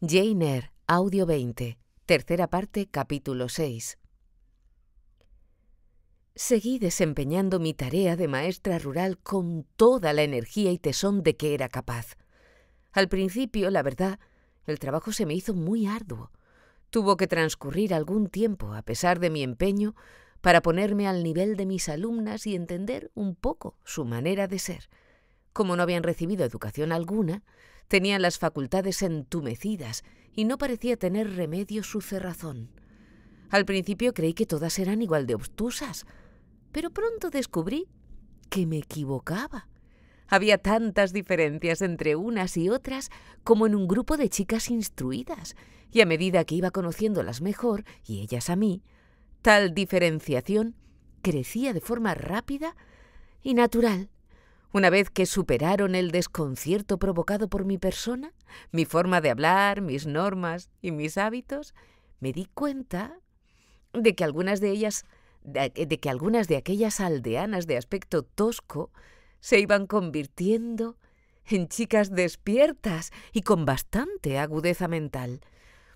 Jane Eyre, audio 20, tercera parte, capítulo 6. Seguí desempeñando mi tarea de maestra rural con toda la energía y tesón de que era capaz. Al principio, la verdad, el trabajo se me hizo muy arduo. Tuvo que transcurrir algún tiempo, a pesar de mi empeño, para ponerme al nivel de mis alumnas y entender un poco su manera de ser. Como no habían recibido educación alguna, tenían las facultades entumecidas y no parecía tener remedio su cerrazón. Al principio creí que todas eran igual de obtusas, pero pronto descubrí que me equivocaba. Había tantas diferencias entre unas y otras como en un grupo de chicas instruidas, y a medida que iba conociéndolas mejor, y ellas a mí, tal diferenciación crecía de forma rápida y natural. Una vez que superaron el desconcierto provocado por mi persona, mi forma de hablar, mis normas y mis hábitos, me di cuenta de que algunas de aquellas aldeanas de aspecto tosco se iban convirtiendo en chicas despiertas y con bastante agudeza mental.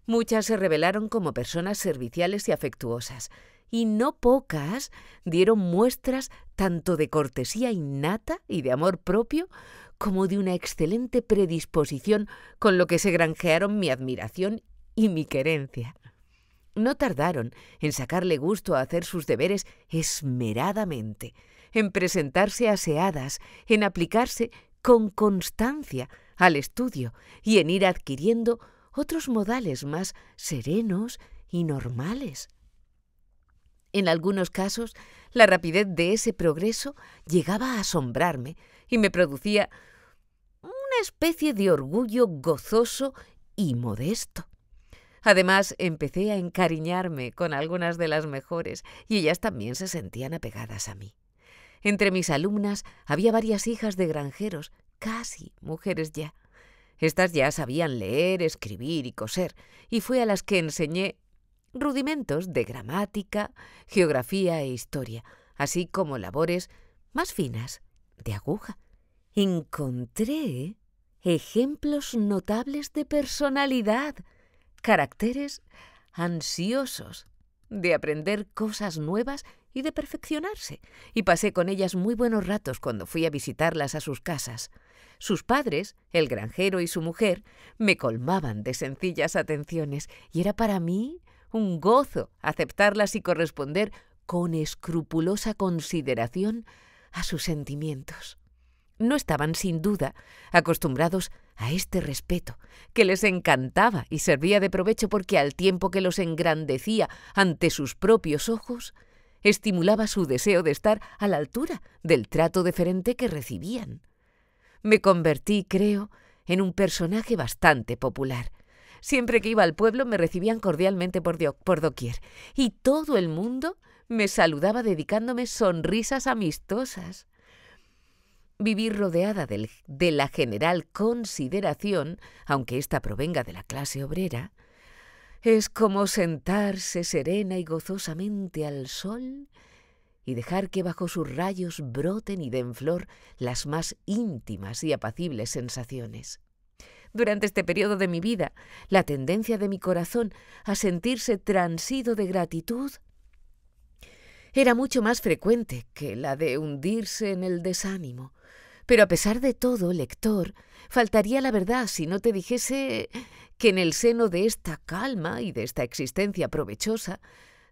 Muchas se revelaron como personas serviciales y afectuosas, y no pocas dieron muestras tanto de cortesía innata y de amor propio como de una excelente predisposición, con lo que se granjearon mi admiración y mi querencia. No tardaron en sacarle gusto a hacer sus deberes esmeradamente, en presentarse aseadas, en aplicarse con constancia al estudio y en ir adquiriendo otros modales más serenos y normales. En algunos casos, la rapidez de ese progreso llegaba a asombrarme y me producía una especie de orgullo gozoso y modesto. Además, empecé a encariñarme con algunas de las mejores y ellas también se sentían apegadas a mí. Entre mis alumnas había varias hijas de granjeros, casi mujeres ya. Estas ya sabían leer, escribir y coser, y fue a las que enseñé rudimentos de gramática, geografía e historia, así como labores más finas de aguja. Encontré ejemplos notables de personalidad, caracteres ansiosos de aprender cosas nuevas y de perfeccionarse, y pasé con ellas muy buenos ratos cuando fui a visitarlas a sus casas. Sus padres, el granjero y su mujer, me colmaban de sencillas atenciones, y era para mí un gozo aceptarlas y corresponder con escrupulosa consideración a sus sentimientos. No estaban, sin duda, acostumbrados a este respeto, que les encantaba y servía de provecho porque al tiempo que los engrandecía ante sus propios ojos, estimulaba su deseo de estar a la altura del trato deferente que recibían. Me convertí, creo, en un personaje bastante popular. Siempre que iba al pueblo me recibían cordialmente por doquier, y todo el mundo me saludaba dedicándome sonrisas amistosas. Vivir rodeada de la general consideración, aunque ésta provenga de la clase obrera, es como sentarse serena y gozosamente al sol y dejar que bajo sus rayos broten y den flor las más íntimas y apacibles sensaciones. Durante este periodo de mi vida, la tendencia de mi corazón a sentirse transido de gratitud era mucho más frecuente que la de hundirse en el desánimo. Pero a pesar de todo, lector, faltaría la verdad si no te dijese que en el seno de esta calma y de esta existencia provechosa,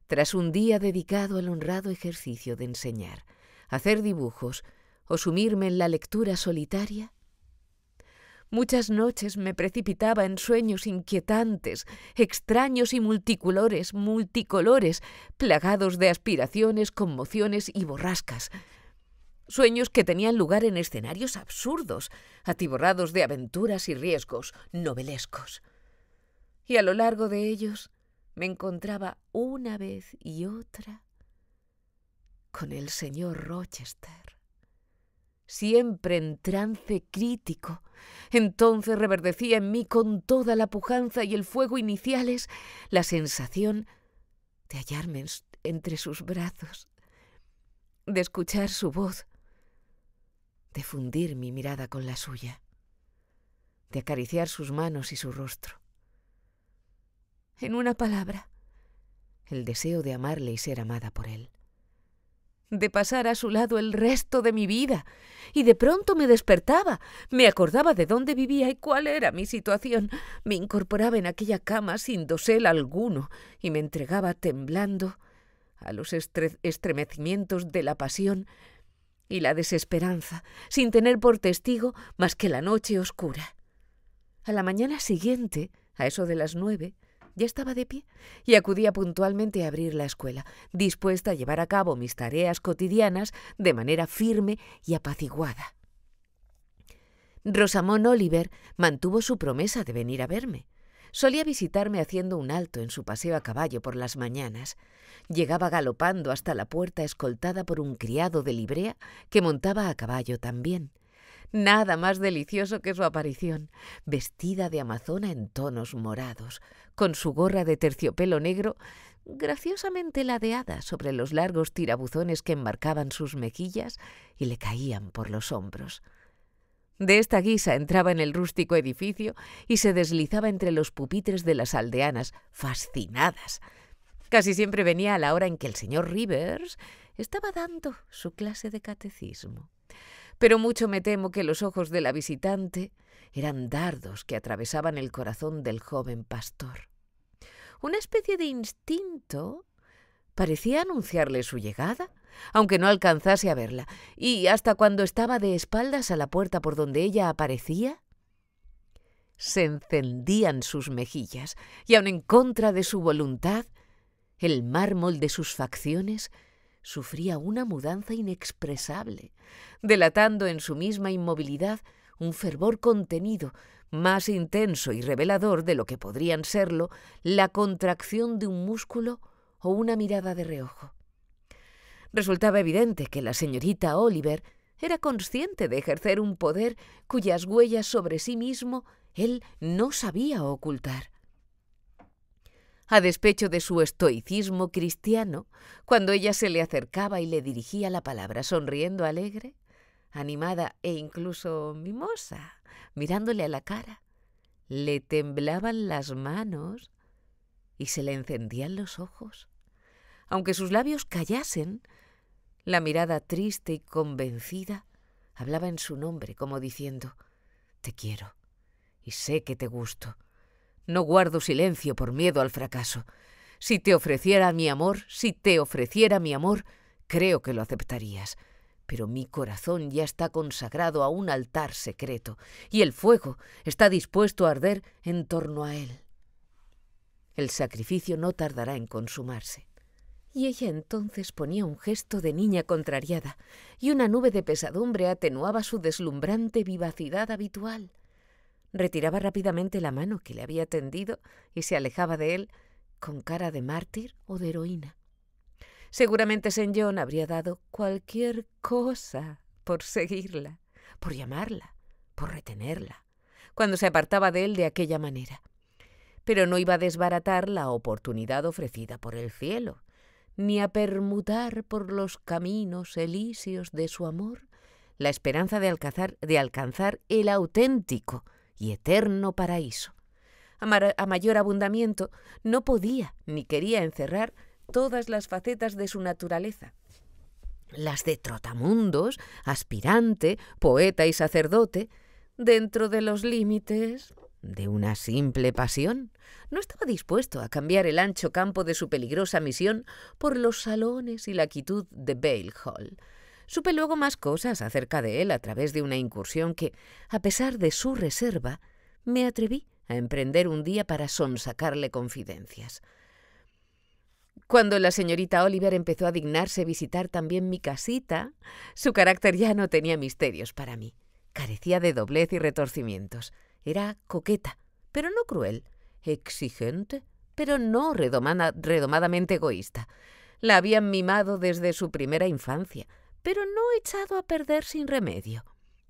tras un día dedicado al honrado ejercicio de enseñar, hacer dibujos o sumirme en la lectura solitaria, muchas noches me precipitaba en sueños inquietantes, extraños y multicolores, plagados de aspiraciones, conmociones y borrascas. Sueños que tenían lugar en escenarios absurdos, atiborrados de aventuras y riesgos novelescos. Y a lo largo de ellos me encontraba una vez y otra con el señor Rochester, siempre en trance crítico. Entonces reverdecía en mí con toda la pujanza y el fuego iniciales la sensación de hallarme entre sus brazos, de escuchar su voz, de fundir mi mirada con la suya, de acariciar sus manos y su rostro, En una palabra, el deseo de amarle y ser amada por él. De pasar a su lado el resto de mi vida. Y de pronto me despertaba, me acordaba de dónde vivía y cuál era mi situación. Me incorporaba en aquella cama sin dosel alguno y me entregaba temblando a los estremecimientos de la pasión y la desesperanza, sin tener por testigo más que la noche oscura. A la mañana siguiente, a eso de las 9, ya estaba de pie y acudía puntualmente a abrir la escuela, dispuesta a llevar a cabo mis tareas cotidianas de manera firme y apaciguada. Rosamond Oliver mantuvo su promesa de venir a verme. Solía visitarme haciendo un alto en su paseo a caballo por las mañanas. Llegaba galopando hasta la puerta escoltada por un criado de librea que montaba a caballo también. Nada más delicioso que su aparición, vestida de amazona en tonos morados, con su gorra de terciopelo negro graciosamente ladeada sobre los largos tirabuzones que enmarcaban sus mejillas y le caían por los hombros. De esta guisa entraba en el rústico edificio y se deslizaba entre los pupitres de las aldeanas, fascinadas. Casi siempre venía a la hora en que el señor Rivers estaba dando su clase de catecismo. Pero mucho me temo que los ojos de la visitante eran dardos que atravesaban el corazón del joven pastor. Una especie de instinto parecía anunciarle su llegada, aunque no alcanzase a verla, y hasta cuando estaba de espaldas a la puerta por donde ella aparecía, se encendían sus mejillas, y aun en contra de su voluntad, el mármol de sus facciones sufría una mudanza inexpresable, delatando en su misma inmovilidad un fervor contenido, más intenso y revelador de lo que podrían serlo la contracción de un músculo o una mirada de reojo. Resultaba evidente que la señorita Oliver era consciente de ejercer un poder cuyas huellas sobre sí mismo él no sabía ocultar. A despecho de su estoicismo cristiano, cuando ella se le acercaba y le dirigía la palabra sonriendo alegre, animada e incluso mimosa, mirándole a la cara, le temblaban las manos y se le encendían los ojos. Aunque sus labios callasen, la mirada triste y convencida hablaba en su nombre como diciendo: «Te quiero y sé que te gusto. No guardo silencio por miedo al fracaso. Si te ofreciera mi amor, creo que lo aceptarías. Pero mi corazón ya está consagrado a un altar secreto y el fuego está dispuesto a arder en torno a él. El sacrificio no tardará en consumarse». Y ella entonces ponía un gesto de niña contrariada, y una nube de pesadumbre atenuaba su deslumbrante vivacidad habitual. Retiraba rápidamente la mano que le había tendido y se alejaba de él con cara de mártir o de heroína. Seguramente St. John habría dado cualquier cosa por seguirla, por llamarla, por retenerla, cuando se apartaba de él de aquella manera. Pero no iba a desbaratar la oportunidad ofrecida por el cielo, ni a permutar por los caminos elíseos de su amor la esperanza de alcanzar el auténtico y eterno paraíso. A mayor abundamiento no podía ni quería encerrar todas las facetas de su naturaleza, las de trotamundos, aspirante, poeta y sacerdote, dentro de los límites de una simple pasión. No estaba dispuesto a cambiar el ancho campo de su peligrosa misión por los salones y la quietud de Bale Hall. Supe luego más cosas acerca de él a través de una incursión que, a pesar de su reserva, me atreví a emprender un día para sonsacarle confidencias. Cuando la señorita Oliver empezó a dignarse visitar también mi casita, su carácter ya no tenía misterios para mí. Carecía de doblez y retorcimientos. Era coqueta, pero no cruel, exigente, pero no redomadamente egoísta. La habían mimado desde su primera infancia, pero no echado a perder sin remedio.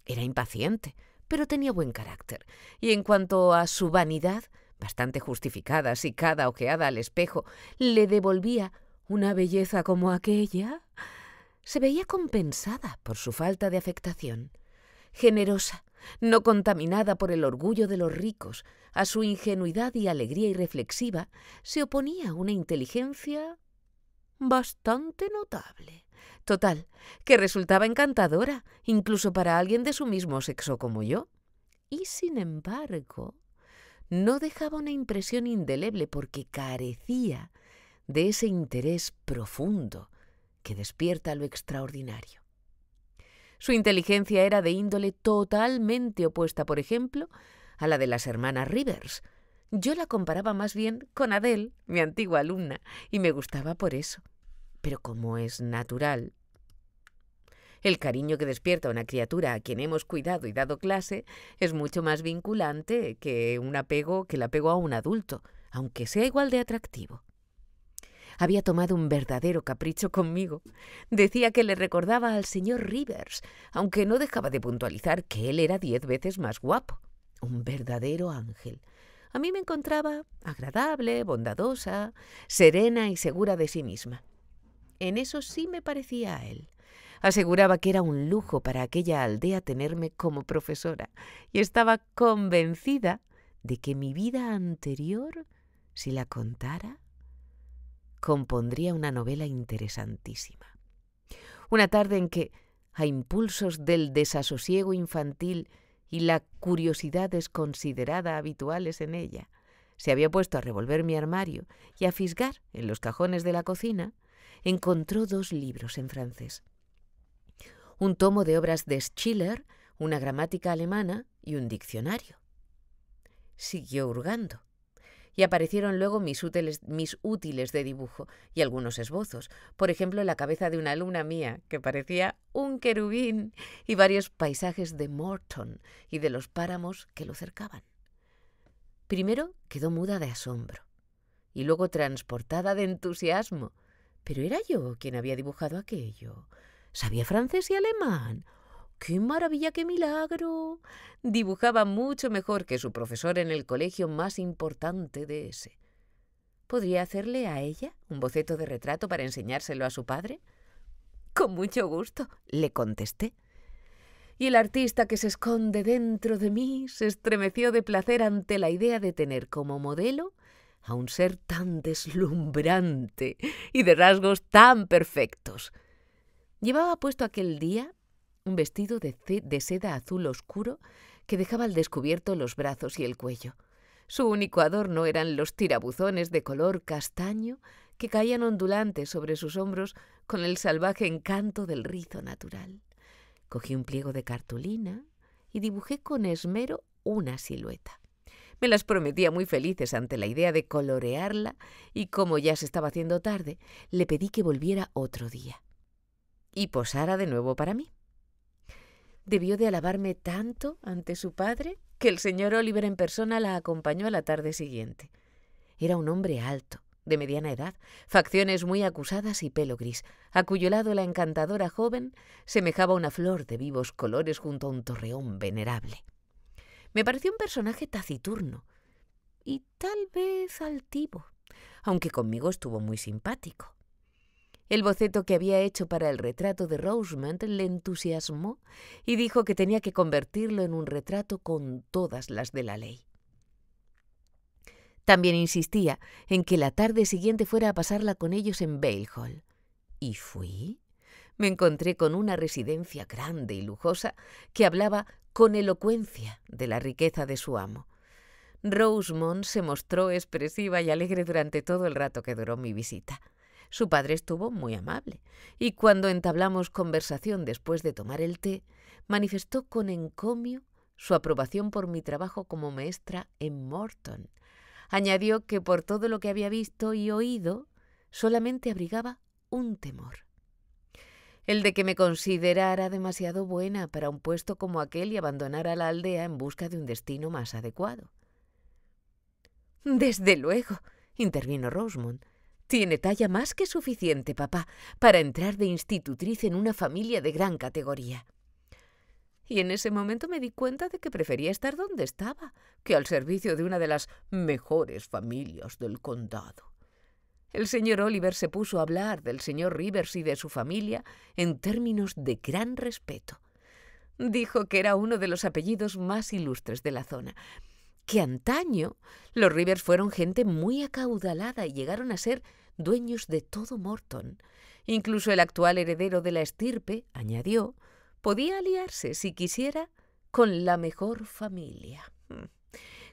Era impaciente, pero tenía buen carácter. Y en cuanto a su vanidad, bastante justificada si cada ojeada al espejo le devolvía una belleza como aquella, se veía compensada por su falta de afectación. Generosa, no contaminada por el orgullo de los ricos, a su ingenuidad y alegría irreflexiva, se oponía una inteligencia bastante notable. Total, que resultaba encantadora, incluso para alguien de su mismo sexo como yo. Y sin embargo, no dejaba una impresión indeleble porque carecía de ese interés profundo que despierta lo extraordinario. Su inteligencia era de índole totalmente opuesta, por ejemplo, a la de las hermanas Rivers. Yo la comparaba más bien con Adele, mi antigua alumna, y me gustaba por eso. Pero como es natural, el cariño que despierta una criatura a quien hemos cuidado y dado clase es mucho más vinculante que el apego a un adulto, aunque sea igual de atractivo. Había tomado un verdadero capricho conmigo. Decía que le recordaba al señor Rivers, aunque no dejaba de puntualizar que él era 10 veces más guapo. Un verdadero ángel. A mí me encontraba agradable, bondadosa, serena y segura de sí misma. En eso sí me parecía a él. Aseguraba que era un lujo para aquella aldea tenerme como profesora y estaba convencida de que mi vida anterior, si la contara, compondría una novela interesantísima. Una tarde en que, a impulsos del desasosiego infantil y la curiosidad desconsiderada habituales en ella, se había puesto a revolver mi armario y a fisgar en los cajones de la cocina, encontró 2 libros en francés. Un tomo de obras de Schiller, una gramática alemana y un diccionario. Siguió hurgando. Y aparecieron luego mis útiles de dibujo y algunos esbozos. Por ejemplo, la cabeza de una alumna mía, que parecía un querubín, y varios paisajes de Morton y de los páramos que lo cercaban. Primero quedó muda de asombro y luego transportada de entusiasmo. Pero era yo quien había dibujado aquello. ¿Sabía francés y alemán? ¡Qué maravilla, qué milagro! Dibujaba mucho mejor que su profesor en el colegio más importante de ese. ¿Podría hacerle a ella un boceto de retrato para enseñárselo a su padre? Con mucho gusto, le contesté. Y el artista que se esconde dentro de mí se estremeció de placer ante la idea de tener como modelo a un ser tan deslumbrante y de rasgos tan perfectos. Llevaba puesto aquel día un vestido de seda azul oscuro que dejaba al descubierto los brazos y el cuello. Su único adorno eran los tirabuzones de color castaño que caían ondulantes sobre sus hombros con el salvaje encanto del rizo natural. Cogí un pliego de cartulina y dibujé con esmero una silueta. Me las prometía muy felices ante la idea de colorearla y como ya se estaba haciendo tarde, le pedí que volviera otro día y posara de nuevo para mí. Debió de alabarme tanto ante su padre que el señor Oliver en persona la acompañó a la tarde siguiente. Era un hombre alto, de mediana edad, facciones muy acusadas y pelo gris, a cuyo lado la encantadora joven semejaba una flor de vivos colores junto a un torreón venerable. Me pareció un personaje taciturno y tal vez altivo, aunque conmigo estuvo muy simpático. El boceto que había hecho para el retrato de Rosamond le entusiasmó y dijo que tenía que convertirlo en un retrato con todas las de la ley. También insistía en que la tarde siguiente fuera a pasarla con ellos en Vale Hall. Y fui. Me encontré con una residencia grande y lujosa que hablaba con elocuencia de la riqueza de su amo. Rosamond se mostró expresiva y alegre durante todo el rato que duró mi visita. Su padre estuvo muy amable, y cuando entablamos conversación después de tomar el té, manifestó con encomio su aprobación por mi trabajo como maestra en Morton. Añadió que por todo lo que había visto y oído, solamente abrigaba un temor: el de que me considerara demasiado buena para un puesto como aquel y abandonara la aldea en busca de un destino más adecuado. «Desde luego», intervino Rosamond. «Tiene talla más que suficiente, papá, para entrar de institutriz en una familia de gran categoría». Y en ese momento me di cuenta de que prefería estar donde estaba, que al servicio de una de las mejores familias del condado. El señor Oliver se puso a hablar del señor Rivers y de su familia en términos de gran respeto. Dijo que era uno de los apellidos más ilustres de la zona, que antaño los Rivers fueron gente muy acaudalada y llegaron a ser dueños de todo Morton. Incluso el actual heredero de la estirpe, añadió, podía aliarse, si quisiera, con la mejor familia.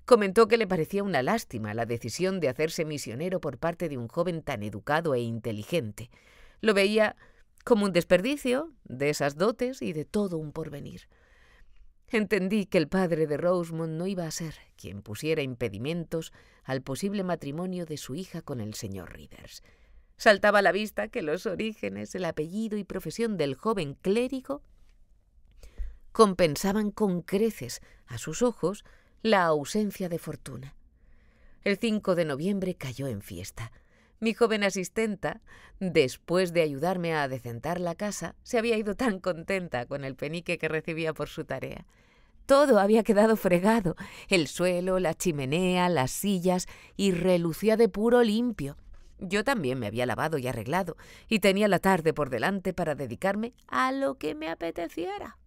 Comentó que le parecía una lástima la decisión de hacerse misionero por parte de un joven tan educado e inteligente. Lo veía como un desperdicio de esas dotes y de todo un porvenir. Entendí que el padre de Rosemond no iba a ser quien pusiera impedimentos al posible matrimonio de su hija con el señor Rivers. Saltaba a la vista que los orígenes, el apellido y profesión del joven clérigo compensaban con creces, a sus ojos, la ausencia de fortuna. El 5 de noviembre cayó en fiesta. Mi joven asistenta, después de ayudarme a adecentar la casa, se había ido tan contenta con el penique que recibía por su tarea. Todo había quedado fregado, el suelo, la chimenea, las sillas, y relucía de puro limpio. Yo también me había lavado y arreglado, y tenía la tarde por delante para dedicarme a lo que me apeteciera.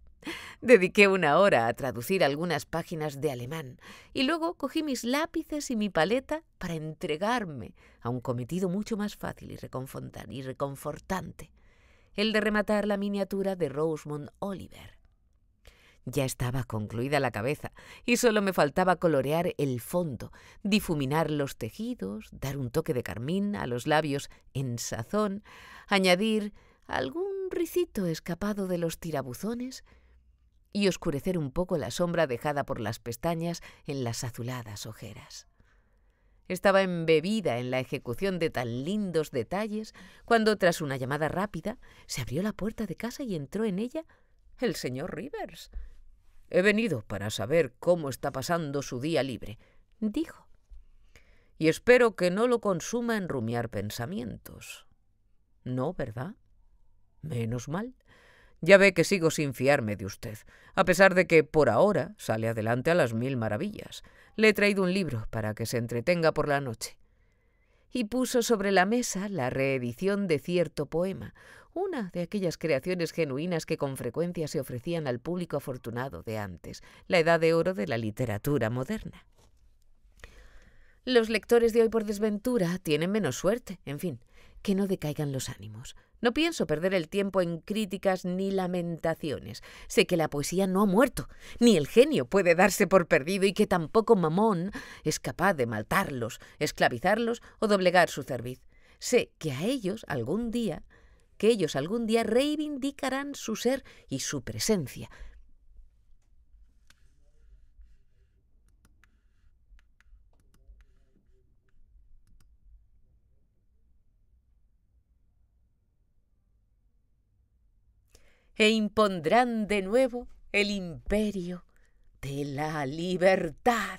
Dediqué 1 hora a traducir algunas páginas de alemán y luego cogí mis lápices y mi paleta para entregarme a un cometido mucho más fácil y reconfortante, el de rematar la miniatura de Rosemond Oliver. Ya estaba concluida la cabeza y solo me faltaba colorear el fondo, difuminar los tejidos, dar un toque de carmín a los labios en sazón, añadir algún ricito escapado de los tirabuzones y oscurecer un poco la sombra dejada por las pestañas en las azuladas ojeras. Estaba embebida en la ejecución de tan lindos detalles cuando, tras una llamada rápida, se abrió la puerta de casa y entró en ella el señor Rivers. «He venido para saber cómo está pasando su día libre», dijo, «y espero que no lo consuma en rumiar pensamientos». «No, ¿verdad? Menos mal. Ya ve que sigo sin fiarme de usted, a pesar de que, por ahora, sale adelante a las 1000 maravillas. Le he traído un libro para que se entretenga por la noche». Y puso sobre la mesa la reedición de cierto poema, una de aquellas creaciones genuinas que con frecuencia se ofrecían al público afortunado de antes, la edad de oro de la literatura moderna. Los lectores de hoy por desventura tienen menos suerte. En fin, que no decaigan los ánimos. No pienso perder el tiempo en críticas ni lamentaciones. Sé que la poesía no ha muerto, ni el genio puede darse por perdido y que tampoco Mamón es capaz de matarlos, esclavizarlos o doblegar su cerviz. Sé que ellos algún día reivindicarán su ser y su presencia. E impondrán de nuevo el imperio de la libertad.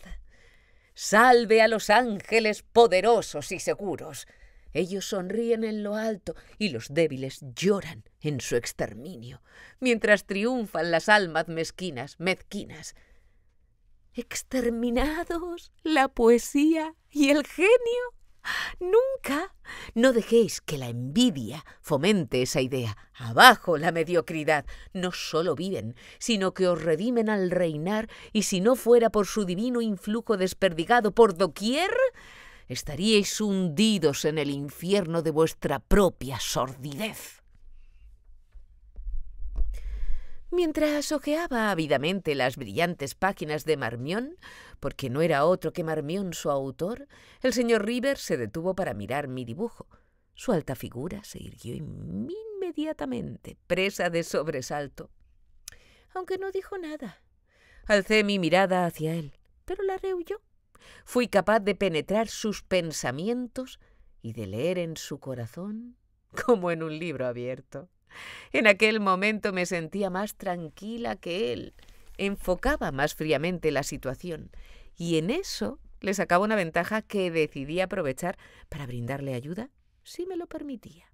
Salve a los ángeles poderosos y seguros. Ellos sonríen en lo alto y los débiles lloran en su exterminio, mientras triunfan las almas mezquinas. ¿Exterminados la poesía y el genio? Nunca. No dejéis que la envidia fomente esa idea. Abajo la mediocridad. No solo viven, sino que os redimen al reinar, y si no fuera por su divino influjo desperdigado por doquier, estaríais hundidos en el infierno de vuestra propia sordidez. Mientras hojeaba ávidamente las brillantes páginas de Marmión, porque no era otro que Marmión su autor, el señor Rivers se detuvo para mirar mi dibujo. Su alta figura se irguió inmediatamente, presa de sobresalto. Aunque no dijo nada. Alcé mi mirada hacia él, pero la rehuyó. Fui capaz de penetrar sus pensamientos y de leer en su corazón como en un libro abierto. En aquel momento me sentía más tranquila que él. Enfocaba más fríamente la situación y en eso le sacaba una ventaja que decidí aprovechar para brindarle ayuda, si me lo permitía.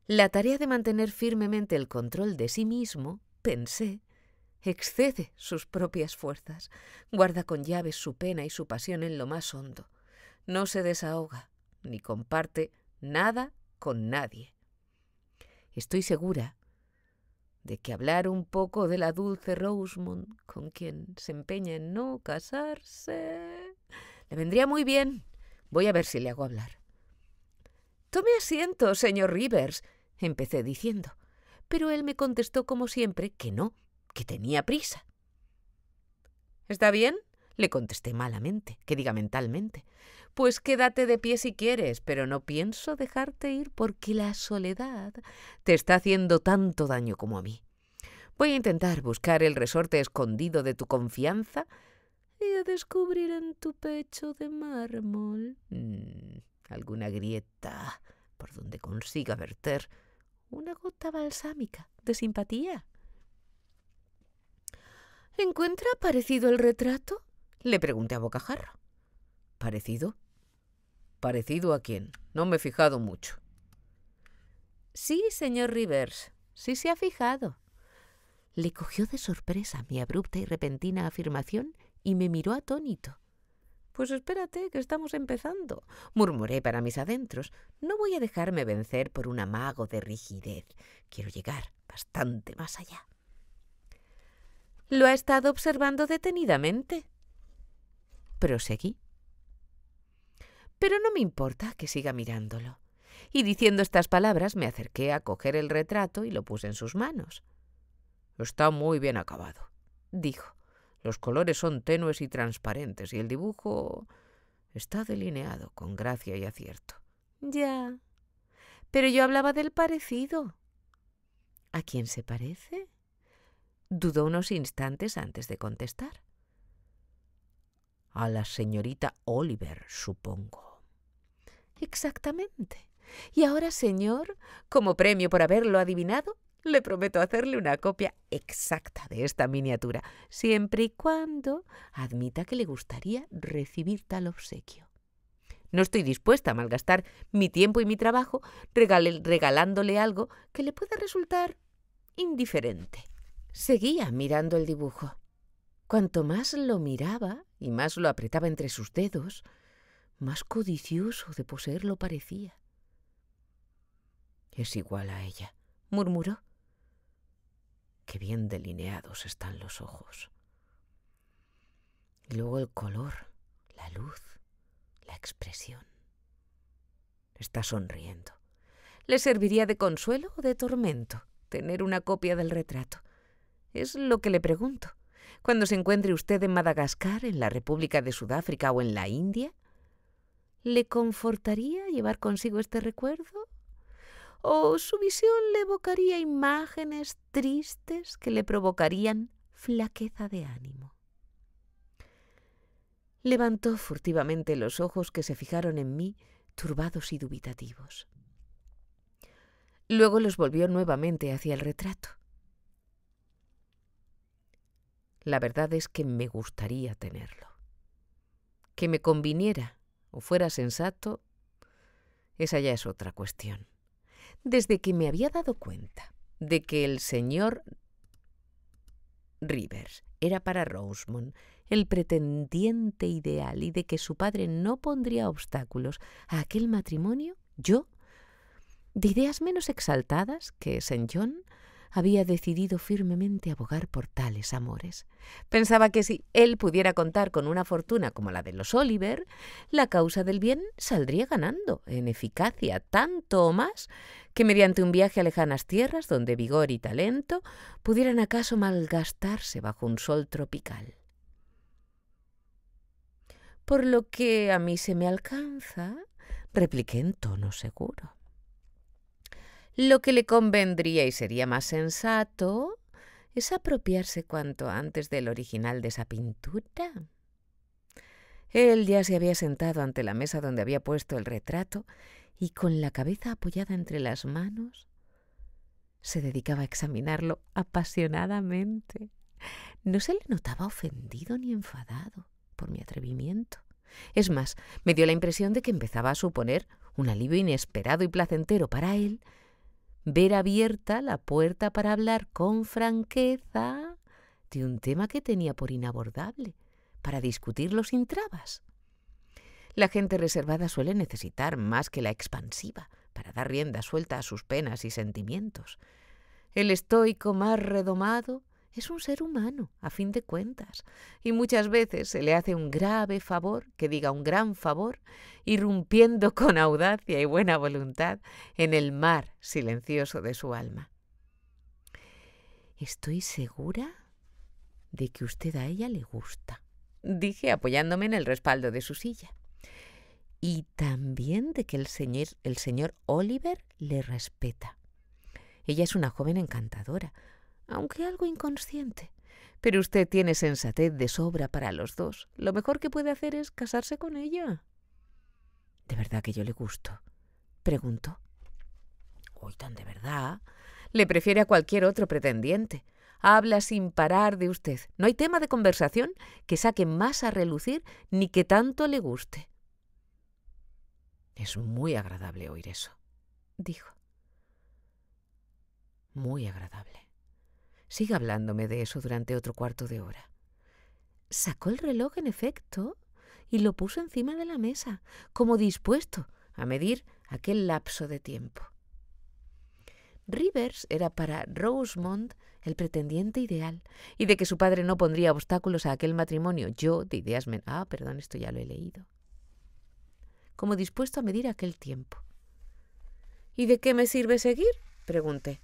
La tarea de mantener firmemente el control de sí mismo, pensé, excede sus propias fuerzas. Guarda con llaves su pena y su pasión en lo más hondo. No se desahoga, ni comparte nada con nadie. Estoy segura de que hablar un poco de la dulce Rosamond, con quien se empeña en no casarse, le vendría muy bien. Voy a ver si le hago hablar. «Tome asiento, señor Rivers», empecé diciendo, pero él me contestó como siempre que no, que tenía prisa. «¿Está bien?», le contesté malamente, que diga mentalmente. «Pues quédate de pie si quieres, pero no pienso dejarte ir porque la soledad te está haciendo tanto daño como a mí. Voy a intentar buscar el resorte escondido de tu confianza y a descubrir en tu pecho de mármol alguna grieta por donde consiga verter una gota balsámica de simpatía». «¿Encuentra parecido el retrato?», le pregunté a bocajarro. «¿Parecido? ¿Parecido a quién? No me he fijado mucho». «Sí, señor Rivers, sí se ha fijado». Le cogió de sorpresa mi abrupta y repentina afirmación y me miró atónito. «Pues espérate, que estamos empezando», murmuré para mis adentros. «No voy a dejarme vencer por un amago de rigidez. Quiero llegar bastante más allá». «Lo ha estado observando detenidamente», proseguí. «Pero no me importa que siga mirándolo». Y diciendo estas palabras me acerqué a coger el retrato y lo puse en sus manos. «Está muy bien acabado», dijo. «Los colores son tenues y transparentes y el dibujo está delineado con gracia y acierto». «Ya, pero yo hablaba del parecido». «¿A quién se parece?», dudó unos instantes antes de contestar. «A la señorita Oliver, supongo». «Exactamente. Y ahora, señor, como premio por haberlo adivinado, le prometo hacerle una copia exacta de esta miniatura, siempre y cuando admita que le gustaría recibir tal obsequio. No estoy dispuesta a malgastar mi tiempo y mi trabajo regalándole algo que le pueda resultar indiferente». Seguía mirando el dibujo. Cuanto más lo miraba y más lo apretaba entre sus dedos, más codicioso de poseerlo parecía. «Es igual a ella», murmuró. «Qué bien delineados están los ojos. Y luego el color, la luz, la expresión. Está sonriendo. ¿Le serviría de consuelo o de tormento tener una copia del retrato? Es lo que le pregunto. Cuando se encuentre usted en Madagascar, en la República de Sudáfrica o en la India, ¿le confortaría llevar consigo este recuerdo? ¿O su visión le evocaría imágenes tristes que le provocarían flaqueza de ánimo?» Levantó furtivamente los ojos que se fijaron en mí, turbados y dubitativos. Luego los volvió nuevamente hacia el retrato. «La verdad es que me gustaría tenerlo. Que me conviniera o fuera sensato, esa ya es otra cuestión. Desde que me había dado cuenta de que el señor Rivers era para Rosamond el pretendiente ideal y de que su padre no pondría obstáculos a aquel matrimonio, yo, de ideas menos exaltadas que St. John, había decidido firmemente abogar por tales amores. Pensaba que si él pudiera contar con una fortuna como la de los Oliver, la causa del bien saldría ganando en eficacia, tanto o más que mediante un viaje a lejanas tierras donde vigor y talento pudieran acaso malgastarse bajo un sol tropical. «Por lo que a mí se me alcanza», repliqué en tono seguro, «lo que le convendría y sería más sensato es apropiarse cuanto antes del original de esa pintura». Él ya se había sentado ante la mesa donde había puesto el retrato y con la cabeza apoyada entre las manos se dedicaba a examinarlo apasionadamente. No se le notaba ofendido ni enfadado por mi atrevimiento. Es más, me dio la impresión de que empezaba a suponer un alivio inesperado y placentero para él ver abierta la puerta para hablar con franqueza de un tema que tenía por inabordable, para discutirlo sin trabas. La gente reservada suele necesitar más que la expansiva para dar rienda suelta a sus penas y sentimientos. El estoico más redomado es un ser humano, a fin de cuentas, y muchas veces se le hace un grave favor, que diga un gran favor, irrumpiendo con audacia y buena voluntad en el mar silencioso de su alma. Estoy segura de que usted a ella le gusta, dije apoyándome en el respaldo de su silla. Y también de que el señor Oliver le respeta. Ella es una joven encantadora, aunque algo inconsciente. Pero usted tiene sensatez de sobra para los dos. Lo mejor que puede hacer es casarse con ella. ¿De verdad que yo le gusto?, preguntó. Uy, tan de verdad. Le prefiere a cualquier otro pretendiente. Habla sin parar de usted. No hay tema de conversación que saque más a relucir ni que tanto le guste. Es muy agradable oír eso, dijo. Muy agradable. Siga hablándome de eso durante otro cuarto de hora. Sacó el reloj, en efecto, y lo puso encima de la mesa, como dispuesto a medir aquel lapso de tiempo. Rivers era para Rosamond el pretendiente ideal, y de que su padre no pondría obstáculos a aquel matrimonio, yo, de ideas esto ya lo he leído. Como dispuesto a medir aquel tiempo. ¿Y de qué me sirve seguir?, pregunté,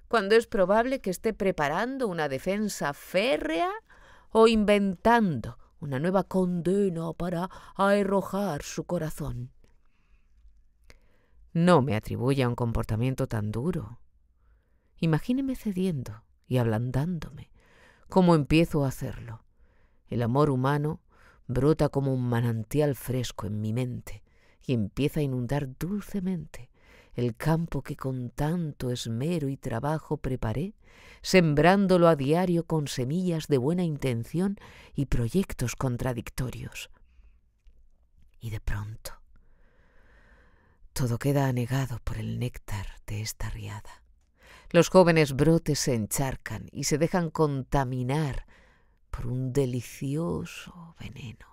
cuando es probable que esté preparando una defensa férrea o inventando una nueva condena para arrojar su corazón. No me atribuya un comportamiento tan duro. Imagíneme cediendo y ablandándome, como empiezo a hacerlo. El amor humano brota como un manantial fresco en mi mente y empieza a inundar dulcemente el campo que con tanto esmero y trabajo preparé, sembrándolo a diario con semillas de buena intención y proyectos contradictorios. Y de pronto, todo queda anegado por el néctar de esta riada. Los jóvenes brotes se encharcan y se dejan contaminar por un delicioso veneno.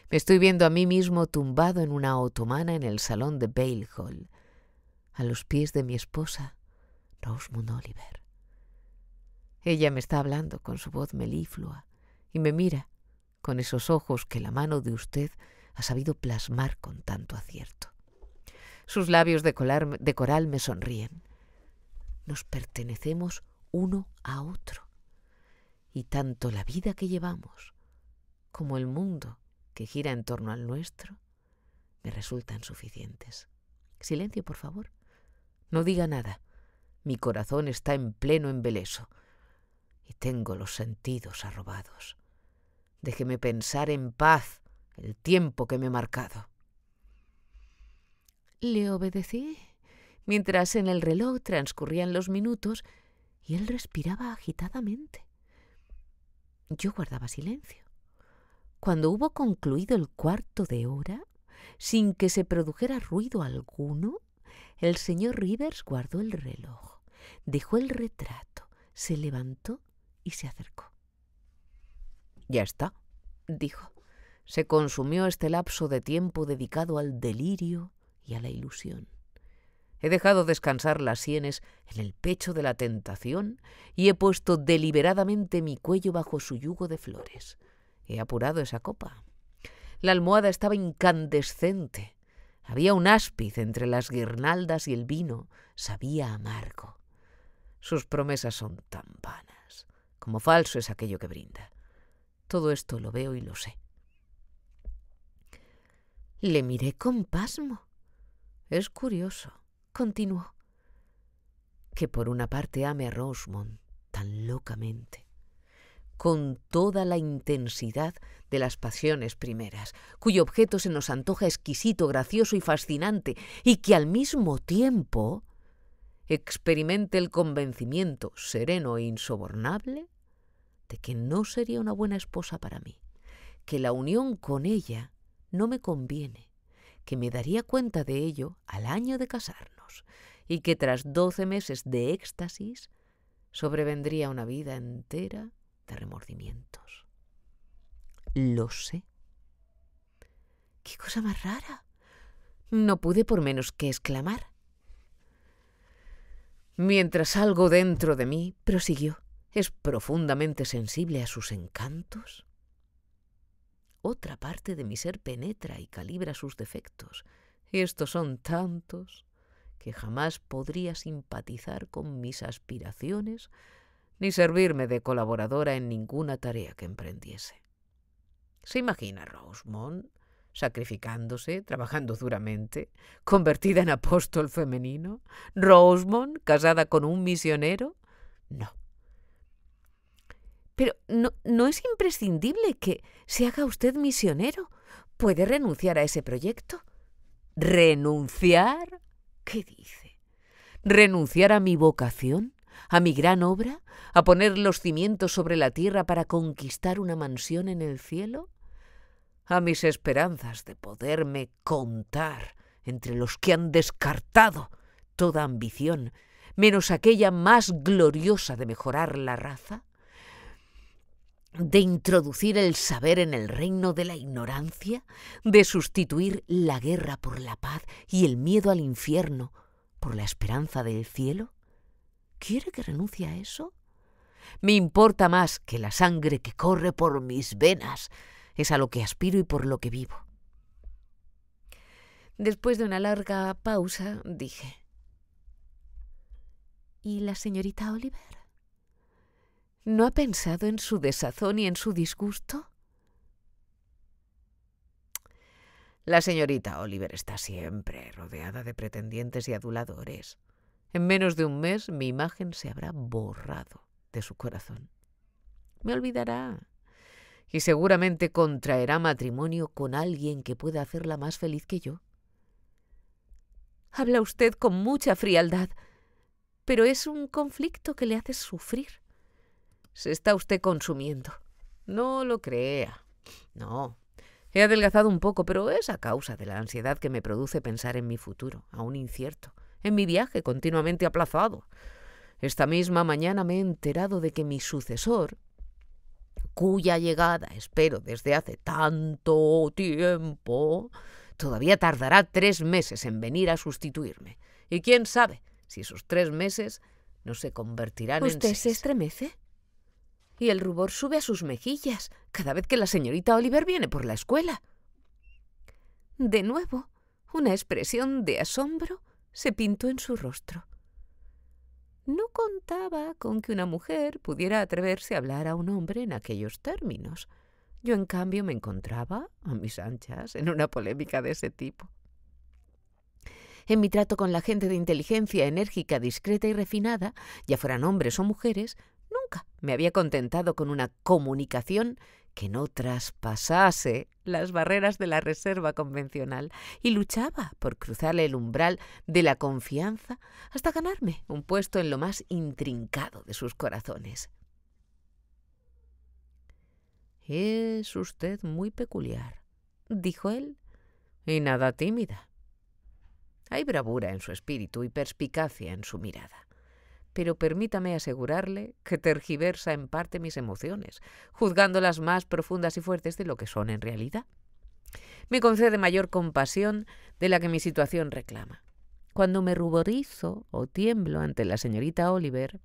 Me estoy viendo a mí mismo tumbado en una otomana en el salón de Bale Hall, a los pies de mi esposa, Rosamond Oliver. Ella me está hablando con su voz meliflua y me mira con esos ojos que la mano de usted ha sabido plasmar con tanto acierto. Sus labios de coral me sonríen. Nos pertenecemos uno a otro, y tanto la vida que llevamos como el mundo que gira en torno al nuestro me resultan suficientes. Silencio, por favor. No diga nada. Mi corazón está en pleno embeleso y tengo los sentidos arrobados. Déjeme pensar en paz el tiempo que me he marcado. Le obedecí, mientras en el reloj transcurrían los minutos y él respiraba agitadamente. Yo guardaba silencio. Cuando hubo concluido el cuarto de hora, sin que se produjera ruido alguno, el señor Rivers guardó el reloj, dejó el retrato, se levantó y se acercó. «Ya está», dijo. «Se consumió este lapso de tiempo dedicado al delirio y a la ilusión. He dejado descansar las sienes en el pecho de la tentación y he puesto deliberadamente mi cuello bajo su yugo de flores. He apurado esa copa. La almohada estaba incandescente. Había un áspice entre las guirnaldas y el vino sabía amargo. Sus promesas son tan vanas, como falso es aquello que brinda. Todo esto lo veo y lo sé». Le miré con pasmo. Es curioso, continuó, que por una parte ame a Rosamond tan locamente, con toda la intensidad de las pasiones primeras, cuyo objeto se nos antoja exquisito, gracioso y fascinante, y que al mismo tiempo experimente el convencimiento sereno e insobornable de que no sería una buena esposa para mí, que la unión con ella no me conviene, que me daría cuenta de ello al año de casarnos y que tras 12 meses de éxtasis sobrevendría una vida entera de remordimientos. Lo sé. ¡Qué cosa más rara! No pude por menos que exclamar. mientras algo dentro de mí, prosiguió, es profundamente sensible a sus encantos. Otra parte de mi ser penetra y calibra sus defectos, y estos son tantos que jamás podría simpatizar con mis aspiraciones ni servirme de colaboradora en ninguna tarea que emprendiese. ¿Se imagina Rosamond sacrificándose, trabajando duramente, convertida en apóstol femenino? ¿Rosamond casada con un misionero? No. Pero no es imprescindible que se haga usted misionero. ¿Puede renunciar a ese proyecto? ¿Renunciar? ¿Qué dice? ¿Renunciar a mi vocación? ¿A mi gran obra? ¿A poner los cimientos sobre la tierra para conquistar una mansión en el cielo? ¿A mis esperanzas de poderme contar entre los que han descartado toda ambición, menos aquella más gloriosa de mejorar la raza? ¿De introducir el saber en el reino de la ignorancia? ¿De sustituir la guerra por la paz y el miedo al infierno por la esperanza del cielo? ¿Quiere que renuncie a eso? Me importa más que la sangre que corre por mis venas. Es a lo que aspiro y por lo que vivo. Después de una larga pausa, dije: ¿Y la señorita Oliver? ¿No ha pensado en su desazón y en su disgusto? La señorita Oliver está siempre rodeada de pretendientes y aduladores. En menos de un mes mi imagen se habrá borrado de su corazón. Me olvidará y seguramente contraerá matrimonio con alguien que pueda hacerla más feliz que yo. Habla usted con mucha frialdad, pero es un conflicto que le hace sufrir. Se está usted consumiendo. No lo crea. No. He adelgazado un poco, pero es a causa de la ansiedad que me produce pensar en mi futuro, aún incierto, en mi viaje continuamente aplazado. Esta misma mañana me he enterado de que mi sucesor, cuya llegada espero desde hace tanto tiempo, todavía tardará 3 meses en venir a sustituirme. Y quién sabe si esos 3 meses no se convertirán en 6. ¿Usted se estremece? Y el rubor sube a sus mejillas cada vez que la señorita Oliver viene por la escuela. De nuevo, una expresión de asombro se pintó en su rostro. No contaba con que una mujer pudiera atreverse a hablar a un hombre en aquellos términos. Yo, en cambio, me encontraba, a mis anchas, en una polémica de ese tipo. En mi trato con la gente de inteligencia enérgica, discreta y refinada, ya fueran hombres o mujeres, nunca me había contentado con una comunicación que no traspasase las barreras de la reserva convencional y luchaba por cruzar el umbral de la confianza hasta ganarme un puesto en lo más intrincado de sus corazones. «Es usted muy peculiar», dijo él, «y nada tímida. Hay bravura en su espíritu y perspicacia en su mirada. Pero permítame asegurarle que tergiversa en parte mis emociones, juzgándolas más profundas y fuertes de lo que son en realidad. Me concede mayor compasión de la que mi situación reclama. Cuando me ruborizo o tiemblo ante la señorita Oliver,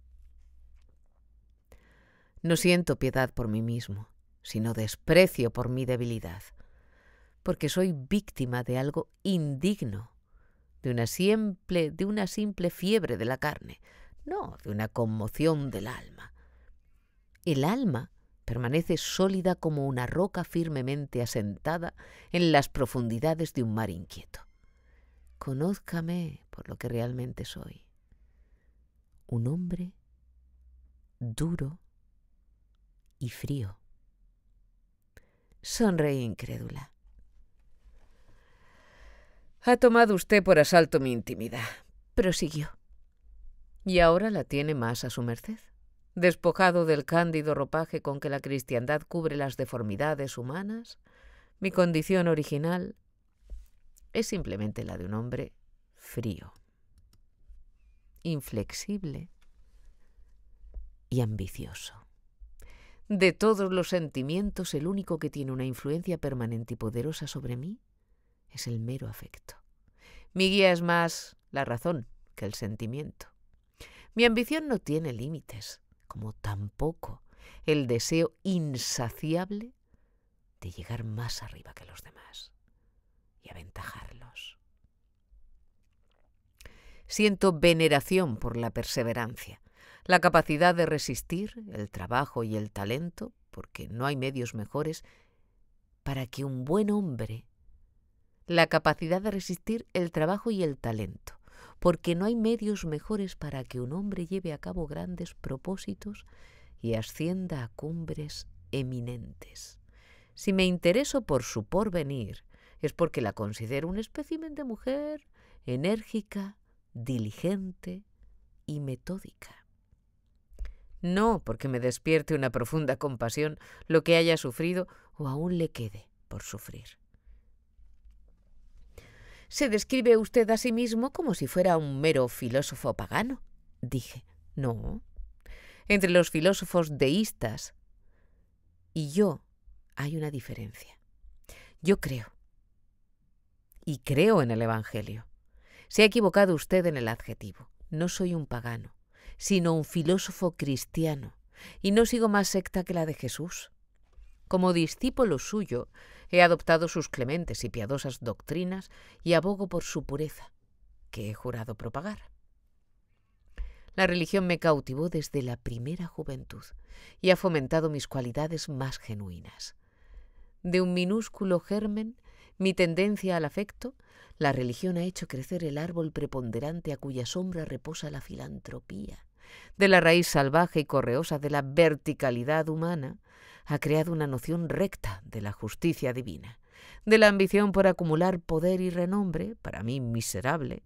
no siento piedad por mí mismo, sino desprecio por mi debilidad, porque soy víctima de algo indigno, de una simple fiebre de la carne, no de una conmoción del alma. El alma permanece sólida como una roca firmemente asentada en las profundidades de un mar inquieto. Conózcame por lo que realmente soy. Un hombre duro y frío. Sonreí incrédula. Ha tomado usted por asalto mi intimidad, prosiguió. Y ahora la tiene más a su merced. Despojado del cándido ropaje con que la cristiandad cubre las deformidades humanas, mi condición original es simplemente la de un hombre frío, inflexible y ambicioso. De todos los sentimientos, el único que tiene una influencia permanente y poderosa sobre mí es el mero afecto. Mi guía es más la razón que el sentimiento. Mi ambición no tiene límites, como tampoco el deseo insaciable de llegar más arriba que los demás y aventajarlos. Siento veneración por la perseverancia, la capacidad de resistir, el trabajo y el talento, porque no hay medios mejores para que un buen hombre, la capacidad de resistir el trabajo y el talento, porque no hay medios mejores para que un hombre lleve a cabo grandes propósitos y ascienda a cumbres eminentes. Si me intereso por su porvenir, es porque la considero un espécimen de mujer enérgica, diligente y metódica. No porque me despierte una profunda compasión lo que haya sufrido o aún le quede por sufrir. «¿Se describe usted a sí mismo como si fuera un mero filósofo pagano?», dije. «No. Entre los filósofos deístas y yo hay una diferencia. Yo creo. Y creo en el Evangelio. Se ha equivocado usted en el adjetivo. No soy un pagano, sino un filósofo cristiano, y no sigo más secta que la de Jesús. Como discípulo suyo, he adoptado sus clementes y piadosas doctrinas y abogo por su pureza, que he jurado propagar. La religión me cautivó desde la primera juventud y ha fomentado mis cualidades más genuinas. De un minúsculo germen, mi tendencia al afecto, la religión ha hecho crecer el árbol preponderante a cuya sombra reposa la filantropía. De la raíz salvaje y correosa de la verticalidad humana, ha creado una noción recta de la justicia divina. De la ambición por acumular poder y renombre, para mi miserable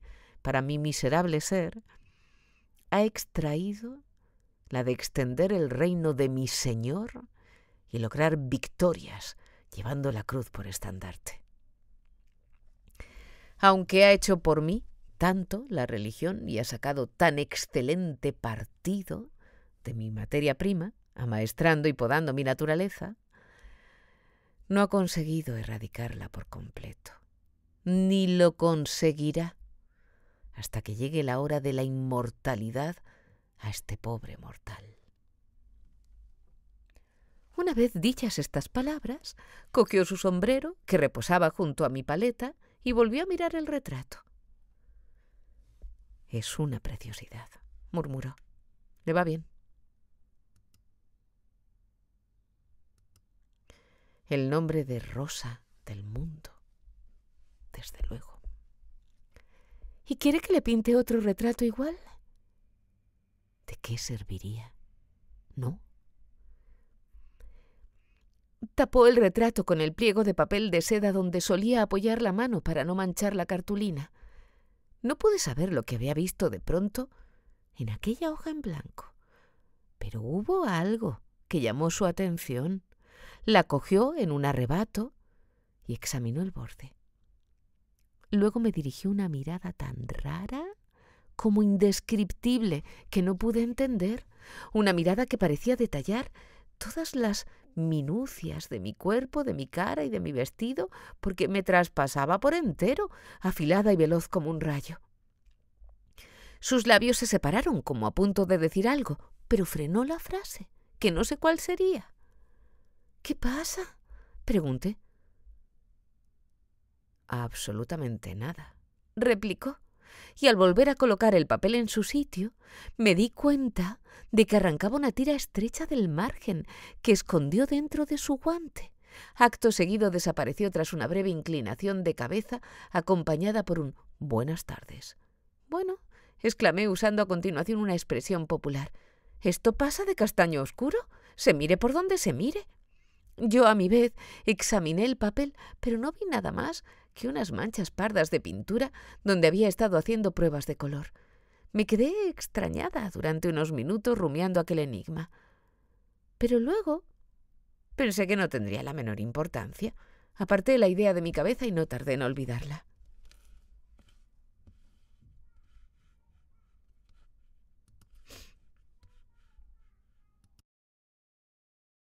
ser, ha extraído la de extender el reino de mi Señor y lograr victorias llevando la cruz por estandarte. Aunque ha hecho por mí tanto la religión y ha sacado tan excelente partido de mi materia prima, amaestrando y podando mi naturaleza, no ha conseguido erradicarla por completo, ni lo conseguirá hasta que llegue la hora de la inmortalidad a este pobre mortal. Una vez dichas estas palabras, cogió su sombrero, que reposaba junto a mi paleta, y volvió a mirar el retrato. «Es una preciosidad», murmuró. «Le va bien». El nombre de Rosa del mundo, desde luego. «¿Y quiere que le pinte otro retrato igual?». «¿De qué serviría?». «No». Tapó el retrato con el pliego de papel de seda donde solía apoyar la mano para no manchar la cartulina. No pude saber lo que había visto de pronto en aquella hoja en blanco, pero hubo algo que llamó su atención. La cogió en un arrebato y examinó el borde. Luego me dirigió una mirada tan rara como indescriptible que no pude entender, una mirada que parecía detallar todas las minucias de mi cuerpo, de mi cara y de mi vestido, porque me traspasaba por entero, afilada y veloz como un rayo. Sus labios se separaron como a punto de decir algo, pero frenó la frase, que no sé cuál sería. «¿Qué pasa?», pregunté. «Absolutamente nada», replicó, y al volver a colocar el papel en su sitio, me di cuenta de que arrancaba una tira estrecha del margen que escondió dentro de su guante. Acto seguido desapareció tras una breve inclinación de cabeza acompañada por un «buenas tardes». «Bueno», exclamé usando a continuación una expresión popular, «esto pasa de castaño oscuro, se mire por donde se mire». Yo, a mi vez, examiné el papel, pero no vi nada más que unas manchas pardas de pintura donde había estado haciendo pruebas de color. Me quedé extrañada durante unos minutos rumiando aquel enigma. Pero luego pensé que no tendría la menor importancia. Aparté la idea de mi cabeza y no tardé en olvidarla.